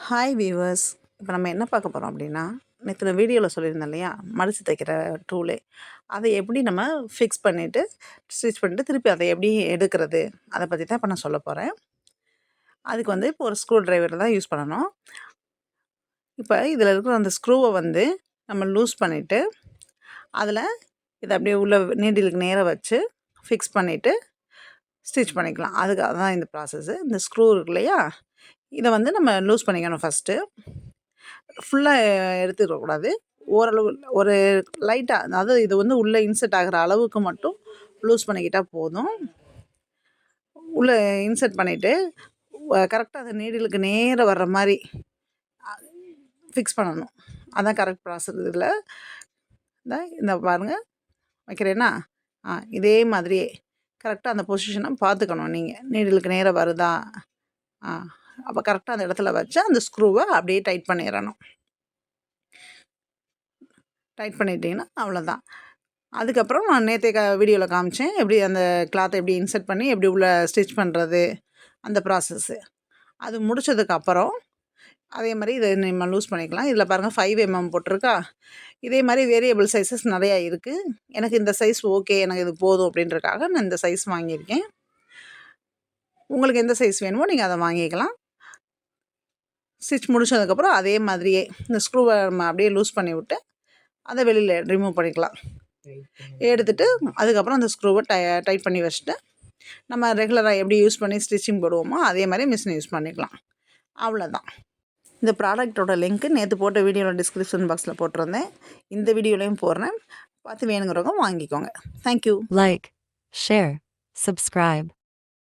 Hi viewers. இப்போ நம்ம என்ன பார்க்க போகிறோம் அப்படின்னா, நேற்று நான் வீடியோவில் சொல்லியிருந்தேன் இல்லையா, மடித்து தைக்கிற டூலு. அதை எப்படி நம்ம ஃபிக்ஸ் பண்ணிவிட்டு ஸ்டிச் பண்ணிட்டு திருப்பி அதை எப்படி எடுக்கிறது, அதை பற்றி தான் இப்போ நான் சொல்ல போகிறேன். அதுக்கு வந்து இப்போ ஒரு ஸ்க்ரூ டிரைவர் தான் யூஸ் பண்ணணும். இப்போ இதில் இருக்கிற அந்த ஸ்க்ரூவை வந்து நம்ம லூஸ் பண்ணிவிட்டு அதில் இதை அப்படியே உள்ள நீடிலுக்கு நேராக வச்சு ஃபிக்ஸ் பண்ணிவிட்டு ஸ்டிச் பண்ணிக்கலாம். அதுக்காக தான் இந்த ப்ராசஸ்ஸு. இந்த ஸ்க்ரூ இருக்கு இல்லையா, இதை வந்து நம்ம லூஸ் பண்ணிக்கணும் ஃபஸ்ட்டு. ஃபுல்லாக எடுத்துக்கக்கூடாது. ஓரளவு ஒரு லைட்டாக, அதாவது இது வந்து உள்ளே இன்சர்ட் ஆகிற அளவுக்கு மட்டும் லூஸ் பண்ணிக்கிட்டால் போதும். உள்ளே இன்சர்ட் பண்ணிவிட்டு கரெக்டாக அது நீடிலுக்கு நேராக வர்ற மாதிரி ஃபிக்ஸ் பண்ணணும். அதான் கரெக்ட் ப்ராசஸ். இதில் இந்த பாருங்கள் வைக்கிறேன்னா, இதே மாதிரியே கரெக்டாக அந்த பொசிஷனை பார்த்துக்கணும் நீங்கள். நீடிலுக்கு நேராக வருதா, அப்போ கரெக்டாக அந்த இடத்துல வச்சு அந்த ஸ்க்ரூவை அப்படியே டைட் பண்ணிடணும். டைட் பண்ணிட்டீங்கன்னா அவ்வளோதான். அதுக்கப்புறம் நான் நேற்றே வீடியோவில் காமிச்சேன், எப்படி அந்த கிளாத்தை எப்படி இன்சர்ட் பண்ணி எப்படி உள்ள ஸ்டிச் பண்ணுறது, அந்த ப்ராசஸ்ஸு. அது முடித்ததுக்கப்புறம் அதே மாதிரி இதை நம்ம லூஸ் பண்ணிக்கலாம். இதில் பாருங்கள் 5 mm போட்டிருக்கா. இதே மாதிரி வேரியபிள் சைஸஸ் நிறையா இருக்குது. எனக்கு இந்த சைஸ் ஓகே, எனக்கு இது போதும் அப்படின்றதுக்காக நான் இந்த சைஸ் வாங்கியிருக்கேன். உங்களுக்கு எந்த சைஸ் வேணுமோ நீங்கள் அதை வாங்கிக்கலாம். ஸ்டிச் முடிச்சதுக்கப்புறம் அதே மாதிரியே இந்த ஸ்க்ரூவை நம்ம அப்படியே லூஸ் பண்ணி விட்டு அதை வெளியில் ரிமூவ் பண்ணிக்கலாம். எடுத்துகிட்டு அதுக்கப்புறம் அந்த ஸ்க்ரூவை டைட் பண்ணி வச்சுட்டு நம்ம ரெகுலராக எப்படி யூஸ் பண்ணி ஸ்டிச்சிங் போடுவோமோ அதே மாதிரி மிஷினை யூஸ் பண்ணிக்கலாம். அவ்வளோதான். இந்த ப்ராடக்டோட லிங்க்கு நேற்று போட்ட வீடியோவில் டிஸ்கிரிப்ஷன் பாக்ஸில் போட்டிருந்தேன். இந்த வீடியோலையும் போடுறேன். பார்த்து வேணுங்கிறவங்க வாங்கிக்கோங்க. தேங்க்யூ. Like, share, subscribe.